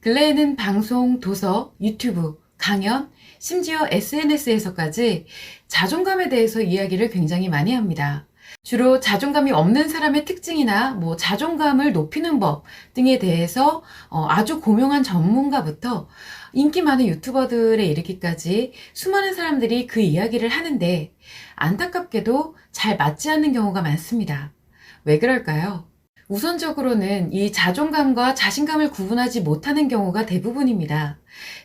근래에는 방송, 도서, 유튜브, 강연, 심지어 SNS에서까지 자존감에 대해서 이야기를 굉장히 많이 합니다. 주로 자존감이 없는 사람의 특징이나 자존감을 높이는 법 등에 대해서 아주 고명한 전문가부터 인기 많은 유튜버들에 이르기까지 수많은 사람들이 그 이야기를 하는데 안타깝게도 잘 맞지 않는 경우가 많습니다. 왜 그럴까요? 우선적으로는 이 자존감과 자신감을 구분하지 못하는 경우가 대부분입니다.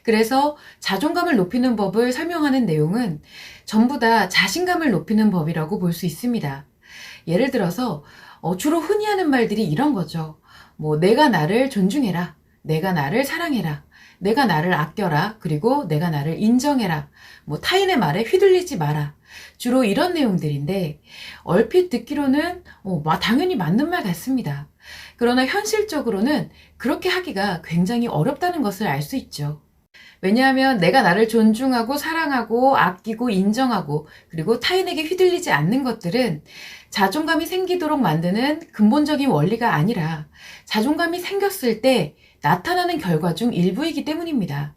그래서 자존감을 높이는 법을 설명하는 내용은 전부 다 자신감을 높이는 법이라고 볼 수 있습니다. 예를 들어서 주로 흔히 하는 말들이 이런 거죠. 내가 나를 존중해라. 내가 나를 사랑해라. 내가 나를 아껴라. 그리고 내가 나를 인정해라. 타인의 말에 휘둘리지 마라. 주로 이런 내용들인데 얼핏 듣기로는 당연히 맞는 말 같습니다. 그러나 현실적으로는 그렇게 하기가 굉장히 어렵다는 것을 알 수 있죠. 왜냐하면 내가 나를 존중하고 사랑하고 아끼고 인정하고 그리고 타인에게 휘둘리지 않는 것들은 자존감이 생기도록 만드는 근본적인 원리가 아니라 자존감이 생겼을 때 나타나는 결과 중 일부이기 때문입니다.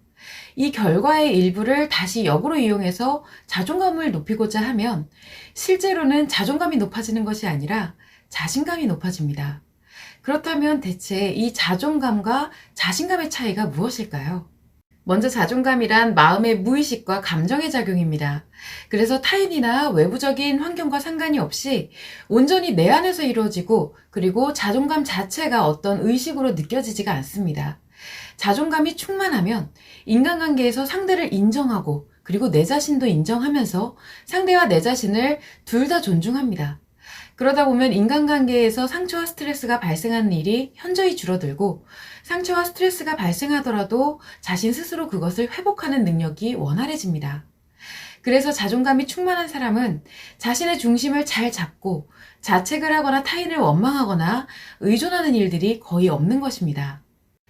이 결과의 일부를 다시 역으로 이용해서 자존감을 높이고자 하면 실제로는 자존감이 높아지는 것이 아니라 자신감이 높아집니다. 그렇다면 대체 이 자존감과 자신감의 차이가 무엇일까요? 먼저 자존감이란 마음의 무의식과 감정의 작용입니다. 그래서 타인이나 외부적인 환경과 상관이 없이 온전히 내 안에서 이루어지고 그리고 자존감 자체가 어떤 의식으로 느껴지지가 않습니다. 자존감이 충만하면 인간관계에서 상대를 인정하고 그리고 내 자신도 인정하면서 상대와 내 자신을 둘 다 존중합니다. 그러다 보면 인간관계에서 상처와 스트레스가 발생하는 일이 현저히 줄어들고 상처와 스트레스가 발생하더라도 자신 스스로 그것을 회복하는 능력이 원활해집니다. 그래서 자존감이 충만한 사람은 자신의 중심을 잘 잡고 자책을 하거나 타인을 원망하거나 의존하는 일들이 거의 없는 것입니다.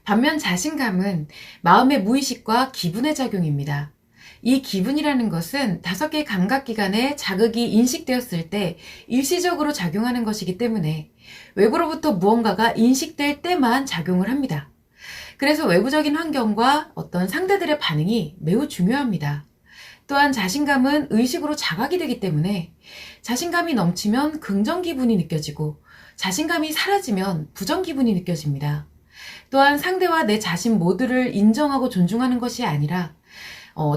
반면 자신감은 마음의 무의식과 기분의 작용입니다. 이 기분이라는 것은 5개의 감각기관에 자극이 인식되었을 때 일시적으로 작용하는 것이기 때문에 외부로부터 무언가가 인식될 때만 작용을 합니다. 그래서 외부적인 환경과 어떤 상대들의 반응이 매우 중요합니다. 또한 자신감은 의식으로 자각이 되기 때문에 자신감이 넘치면 긍정 기분이 느껴지고 자신감이 사라지면 부정 기분이 느껴집니다. 또한 상대와 내 자신 모두를 인정하고 존중하는 것이 아니라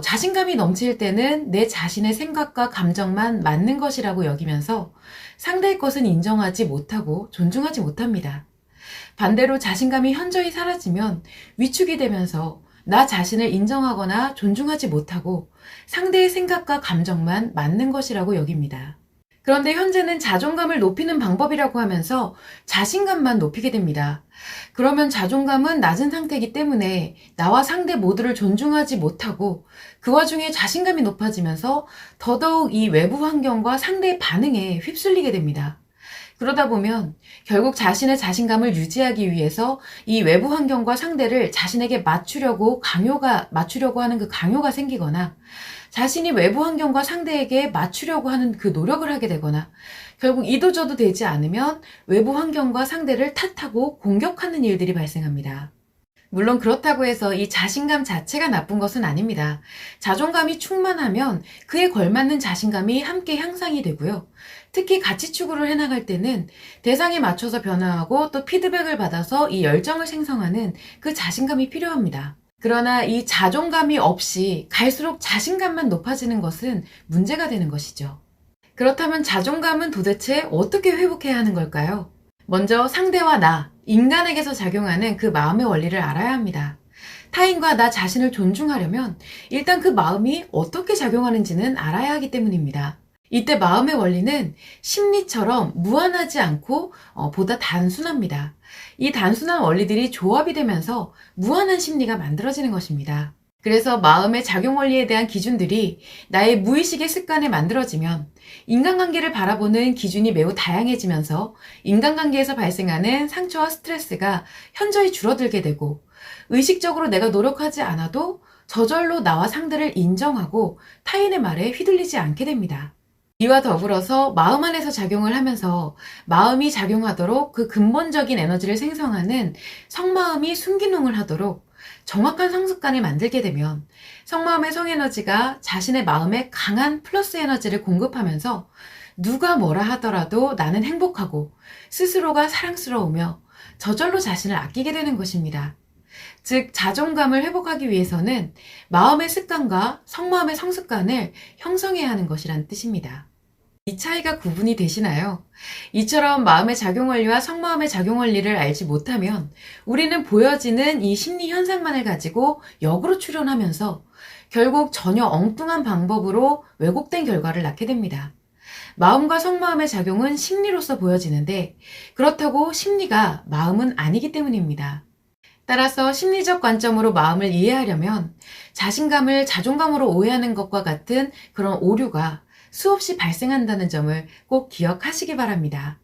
자신감이 넘칠 때는 내 자신의 생각과 감정만 맞는 것이라고 여기면서 상대의 것은 인정하지 못하고 존중하지 못합니다. 반대로 자신감이 현저히 사라지면 위축이 되면서 나 자신을 인정하거나 존중하지 못하고 상대의 생각과 감정만 맞는 것이라고 여깁니다. 그런데 현재는 자존감을 높이는 방법이라고 하면서 자신감만 높이게 됩니다. 그러면 자존감은 낮은 상태이기 때문에 나와 상대 모두를 존중하지 못하고 그 와중에 자신감이 높아지면서 더더욱 이 외부 환경과 상대의 반응에 휩쓸리게 됩니다. 그러다 보면 결국 자신의 자신감을 유지하기 위해서 이 외부 환경과 상대를 자신에게 맞추려고 하는 그 강요가 생기거나 자신이 외부 환경과 상대에게 맞추려고 하는 그 노력을 하게 되거나 결국 이도저도 되지 않으면 외부 환경과 상대를 탓하고 공격하는 일들이 발생합니다. 물론 그렇다고 해서 이 자신감 자체가 나쁜 것은 아닙니다. 자존감이 충만하면 그에 걸맞는 자신감이 함께 향상이 되고요. 특히 가치 추구를 해나갈 때는 대상에 맞춰서 변화하고 또 피드백을 받아서 이 열정을 생성하는 그 자신감이 필요합니다. 그러나 이 자존감이 없이 갈수록 자신감만 높아지는 것은 문제가 되는 것이죠. 그렇다면 자존감은 도대체 어떻게 회복해야 하는 걸까요? 먼저 상대와 나, 인간에게서 작용하는 그 마음의 원리를 알아야 합니다. 타인과 나 자신을 존중하려면 일단 그 마음이 어떻게 작용하는지는 알아야 하기 때문입니다. 이때 마음의 원리는 심리처럼 무한하지 않고 보다 단순합니다. 이 단순한 원리들이 조합이 되면서 무한한 심리가 만들어지는 것입니다. 그래서 마음의 작용 원리에 대한 기준들이 나의 무의식의 습관에 만들어지면 인간관계를 바라보는 기준이 매우 다양해지면서 인간관계에서 발생하는 상처와 스트레스가 현저히 줄어들게 되고 의식적으로 내가 노력하지 않아도 저절로 나와 상대를 인정하고 타인의 말에 휘둘리지 않게 됩니다. 이와 더불어서 마음 안에서 작용을 하면서 마음이 작용하도록 그 근본적인 에너지를 생성하는 성마음이 순기능을 하도록 정확한 성습관을 만들게 되면 성마음의 성에너지가 자신의 마음에 강한 플러스 에너지를 공급하면서 누가 뭐라 하더라도 나는 행복하고 스스로가 사랑스러우며 저절로 자신을 아끼게 되는 것입니다. 즉, 자존감을 회복하기 위해서는 마음의 습관과 성마음의 성습관을 형성해야 하는 것이란 뜻입니다. 이 차이가 구분이 되시나요? 이처럼 마음의 작용원리와 성마음의 작용원리를 알지 못하면 우리는 보여지는 이 심리 현상만을 가지고 역으로 추론하면서 결국 전혀 엉뚱한 방법으로 왜곡된 결과를 낳게 됩니다. 마음과 성마음의 작용은 심리로서 보여지는데 그렇다고 심리가 마음은 아니기 때문입니다. 따라서 심리적 관점으로 마음을 이해하려면 자신감을 자존감으로 오해하는 것과 같은 그런 오류가 수없이 발생한다는 점을 꼭 기억하시기 바랍니다.